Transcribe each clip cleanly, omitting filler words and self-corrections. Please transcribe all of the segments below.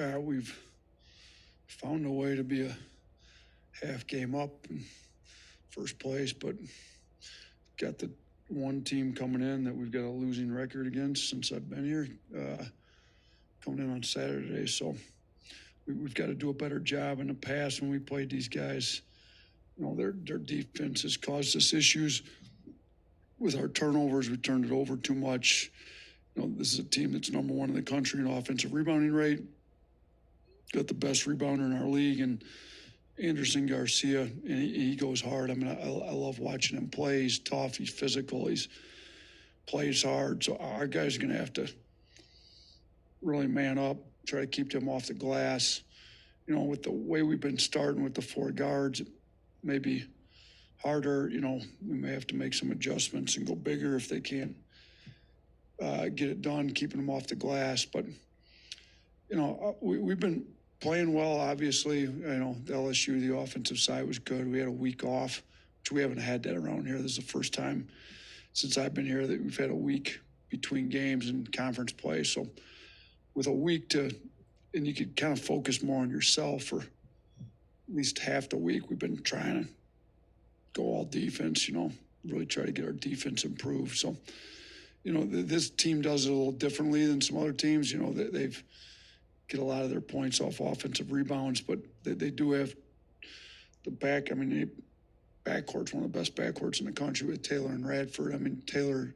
We've found a way to be a half game up in first place, but got the one team coming in that we've got a losing record against since I've been here, coming in on Saturday. So we've got to do a better job. In the past, when we played these guys, their defense has caused us issues with our turnovers. We turned it over too much. This is a team that's number one in the country in offensive rebounding rate. Got the best rebounder in our league, and Anderson Garcia, and he goes hard. I mean, I love watching him play. He's tough. He's physical. He's plays hard. So our guys are going to have to really man up, try to keep them off the glass. With the way we've been starting with the four guards, it may be harder. We may have to make some adjustments and go bigger if they can't get it done, keeping them off the glass. But, we've been playing well, obviously. The LSU, the offensive side was good. We had a week off, which we haven't had that around here. This is the first time since I've been here that we've had a week between games and conference play. So with a week and you could kind of focus more on yourself for at least half the week. We've been trying to go all defense, really try to get our defense improved. So, this team does it a little differently than some other teams. They've get a lot of their points off offensive rebounds, but they do have the back. I mean, backcourt's one of the best backcourts in the country with Taylor and Radford. I mean, Taylor,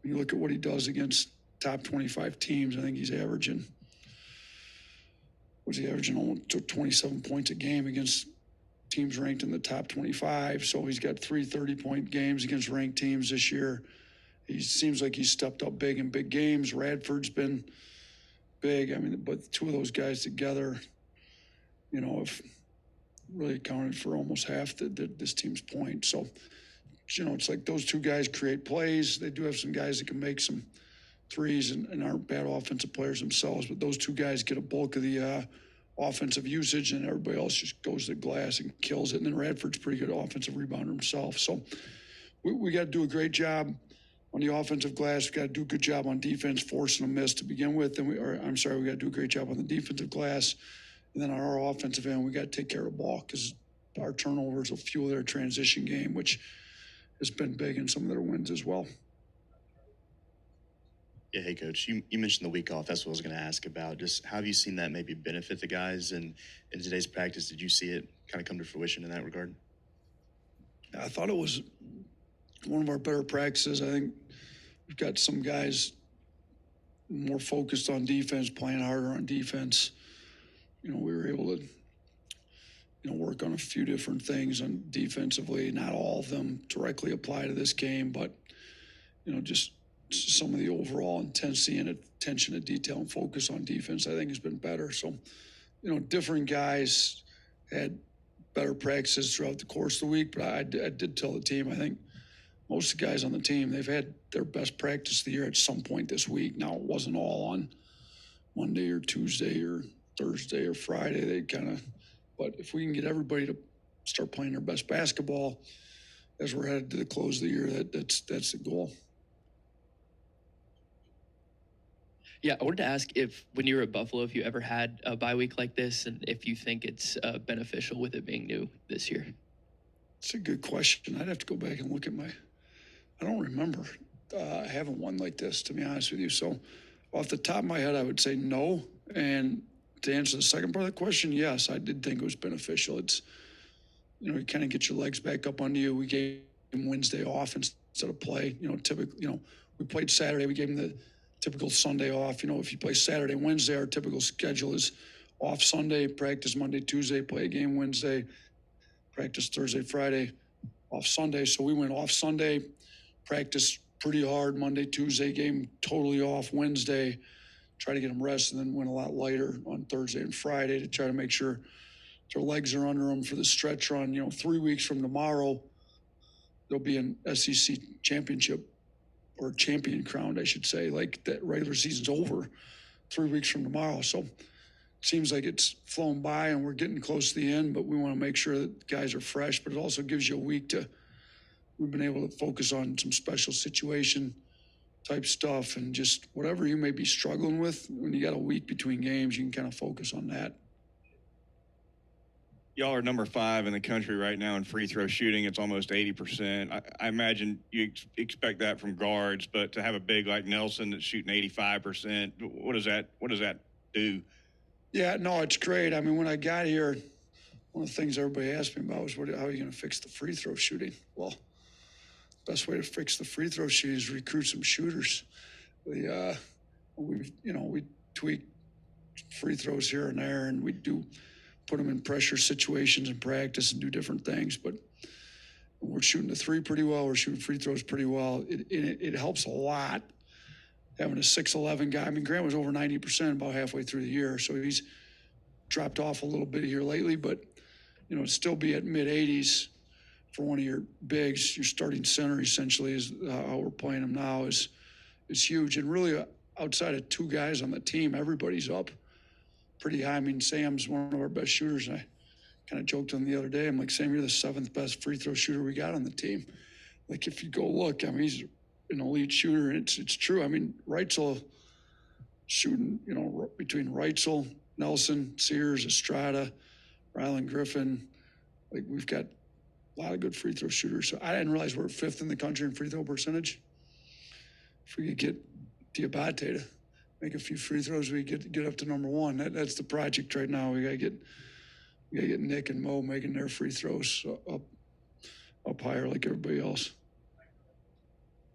when you look at what he does against top 25 teams, I think he's averaging almost 27 points a game against teams ranked in the top 25. So he's got 3 30-point games against ranked teams this year. He seems like he's stepped up big in big games. Radford's been big. I mean, but two of those guys together, have really accounted for almost half this team's points. So, it's like those two guys create plays. They do have some guys that can make some threes and aren't bad offensive players themselves, but those two guys get a bulk of the offensive usage, and everybody else just goes to the glass and kills it. And then Radford's pretty good offensive rebounder himself. So we got to do a great job on the offensive glass. We got to do a good job on defense, forcing a miss to begin with. And we got to do a great job on the defensive glass. And then on our offensive end, we got to take care of the ball because our turnovers will fuel their transition game, which has been big in some of their wins as well. Yeah, hey, Coach, you mentioned the week off. That's what I was going to ask about. Just how have you seen that maybe benefit the guys? And in today's practice, did you see it kind of come to fruition in that regard? I thought it was one of our better practices. I think we've got some guys more focused on defense, playing harder on defense. We were able to, work on a few different things on defensively. Not all of them directly apply to this game, but, just some of the overall intensity and attention to detail and focus on defense, I think, has been better. So, different guys had better practices throughout the course of the week, but I did tell the team, I think most of the guys on the team, they've had their best practice of the year at some point this week. Now, it wasn't all on Monday or Tuesday or Thursday or Friday. But if we can get everybody to start playing their best basketball as we're headed to the close of the year, that's the goal. Yeah, I wanted to ask if, when you were at Buffalo, if you ever had a bye week like this, and if you think it's beneficial with it being new this year. It's a good question. I'd have to go back and look at I don't remember having one like this, to be honest with you. So off the top of my head, I would say no. And to answer the second part of the question, yes, I did think it was beneficial. It's, you kind of get your legs back up under you. We gave him Wednesday off instead of play. Typically, we played Saturday. We gave him the typical Sunday off. If you play Saturday, Wednesday, our typical schedule is off Sunday, practice Monday, Tuesday, play a game Wednesday, practice Thursday, Friday, off Sunday. So we went off Sunday, practice pretty hard Monday, Tuesday, game totally off Wednesday, try to get them rest, and then went a lot lighter on Thursday and Friday to try to make sure their legs are under them for the stretch run. 3 weeks from tomorrow, there'll be an SEC championship, or champion crowned, I should say. Like, that regular season's over 3 weeks from tomorrow. So it seems like it's flown by and we're getting close to the end, but we want to make sure that guys are fresh. But it also gives you a week we've been able to focus on some special situation type stuff, and just whatever you may be struggling with when you got a week between games, you can kind of focus on that. Y'all are number 5 in the country right now in free throw shooting. It's almost 80%. I imagine you expect that from guards, but to have a big like Nelson that's shooting 85%, what does that do? Yeah, no, it's great. I mean, when I got here, one of the things everybody asked me about was, how are you going to fix the free throw shooting? Well, best way to fix the free throw shooting is recruit some shooters. We tweak free throws here and there, and we do put them in pressure situations in practice and do different things. But we're shooting the three pretty well. We're shooting free throws pretty well. It helps a lot having a 6'11" guy. I mean, Grant was over 90% about halfway through the year, so he's dropped off a little bit here lately, but still be at mid-80s for one of your bigs. Your starting center essentially is how we're playing him now is huge. And really, outside of two guys on the team, everybody's up pretty high. I mean, Sam's one of our best shooters. I kind of joked on the other day. I'm like, Sam, you're the 7th best free throw shooter we got on the team. Like, if you go look, I mean, he's an elite shooter, and it's true. I mean, Reitzel shooting, between Reitzel, Nelson, Sears, Estrada, Rylan Griffin. Like, we've got a lot of good free throw shooters. So I didn't realize we're 5th in the country in free throw percentage. If we could get Diabate to make a few free throws, we get up to number 1. That's the project right now. We gotta get Nick and Mo making their free throws up higher like everybody else.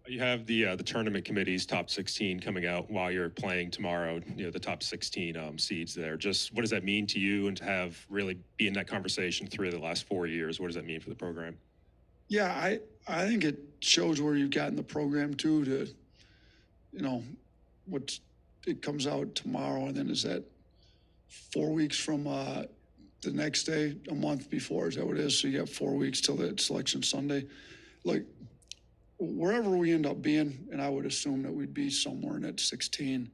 You have the tournament committee's top 16 coming out while you're playing tomorrow. The top 16 seeds there. Just what does that mean to you, and to have really be in that conversation 3 of the last 4 years? What does that mean for the program? Yeah, I think it shows where you've gotten the program to. It comes out tomorrow, and then is that 4 weeks from the next day, a month before? Is that what it is? So you got 4 weeks till the selection Sunday. Like, wherever we end up being, and I would assume that we'd be somewhere in that 16,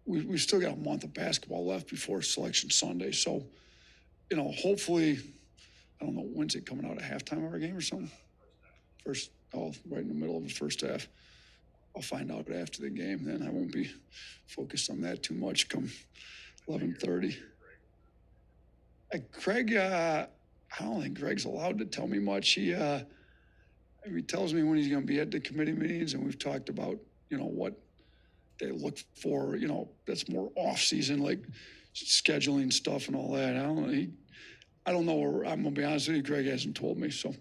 we've still got a month of basketball left before selection Sunday. So, hopefully, I don't know, when's it coming out, at halftime of our game or something? Right in the middle of the first half. I'll find out after the game. Then I won't be focused on that too much come 11:30. Craig, I don't think Greg's allowed to tell me much. He tells me when he's going to be at the committee meetings, and we've talked about, what they look for, that's more off season, like scheduling stuff and all that. I don't know. I'm going to be honest with you, Greg hasn't told me, so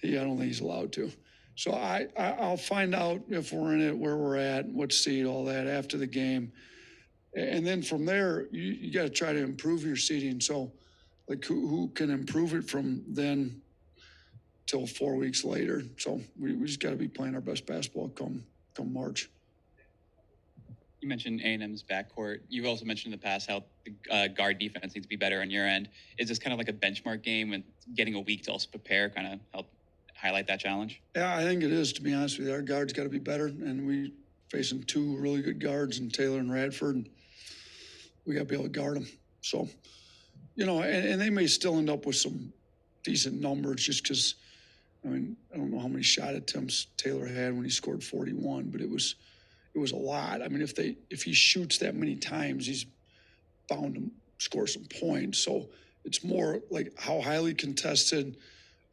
I don't think he's allowed to. So I'll find out if we're in it, where we're at, what seed, all that after the game. And then from there, you got to try to improve your seeding. So, like, who can improve it from then till 4 weeks later? So we just got to be playing our best basketball come March. You mentioned A&M's backcourt. You've also mentioned in the past how the guard defense needs to be better on your end. Is this kind of like a benchmark game, and getting a week to also prepare kind of help highlight that challenge? Yeah, I think it is, to be honest with you. Our guards got to be better, and we facing 2 really good guards in Taylor and Radford. And we got to be able to guard them. So, and they may still end up with some decent numbers, just because, I don't know how many shot attempts Taylor had when he scored 41, but it was a lot. I mean, if he shoots that many times, he's bound to score some points. So it's more like, how highly contested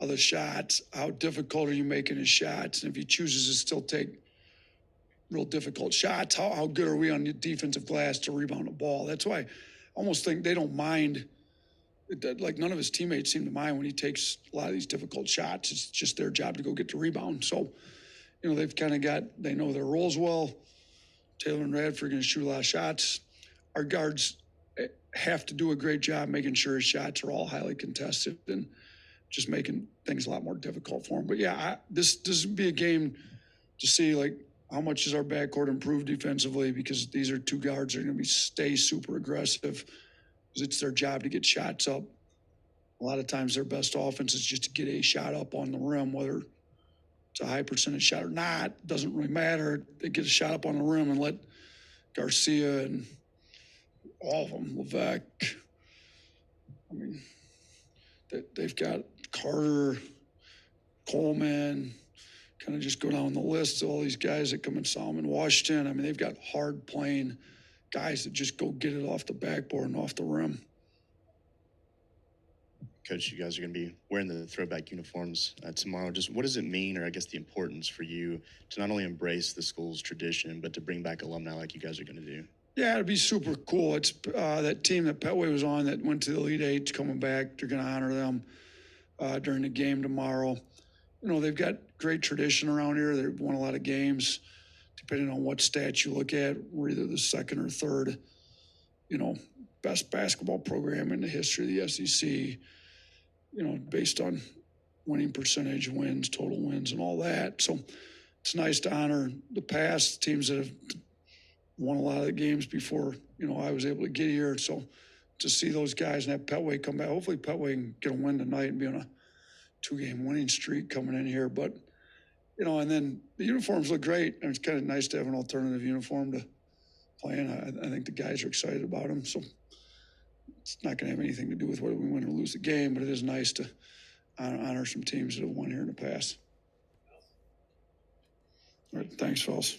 are the shots? How difficult are you making his shots? And if he chooses to still take real difficult shots, how good are we on the defensive glass to rebound the ball? That's why I almost think they don't mind. Like, none of his teammates seem to mind when he takes a lot of these difficult shots. It's just their job to go get the rebound. So, they've kind of they know their roles well. Taylor and Radford are going to shoot a lot of shots. Our guards have to do a great job making sure his shots are all highly contested and just making things a lot more difficult for him. But yeah, this would be a game to see, like, how much does our backcourt improve defensively, because these are 2 guards that are going to stay super aggressive, because it's their job to get shots up. A lot of times their best offense is just to get a shot up on the rim, whether it's a high percentage shot or not, doesn't really matter. They get a shot up on the rim and let Garcia and all of them, Levesque, I mean, they've got Carter, Coleman, kind of just go down the list of all these guys that come in Solomon, Washington. I mean, they've got hard playing guys that just go get it off the backboard and off the rim. Coach, you guys are going to be wearing the throwback uniforms tomorrow. Just what does it mean, or I guess the importance for you to not only embrace the school's tradition, but to bring back alumni like you guys are going to do? Yeah, it'd be super cool. It's that team that Petway was on that went to the Elite Eight's coming back. They're going to honor them during the game tomorrow. You know, they've got great tradition around here. They've won a lot of games. Depending on what stats you look at, we're either the second or third, you know, best basketball program in the history of the SEC, you know, based on winning percentage, wins, total wins, and all that. So it's nice to honor the past teams that have won a lot of the games before, you know, I was able to get here. So to see those guys and have Petway come back, hopefully Petway can get a win tonight and be on a 2-game winning streak coming in here. But, you know, and then the uniforms look great. And it's kind of nice to have an alternative uniform to play in. I think the guys are excited about them. So it's not going to have anything to do with whether we win or lose the game, but it is nice to honor some teams that have won here in the past. All right, thanks, fellas.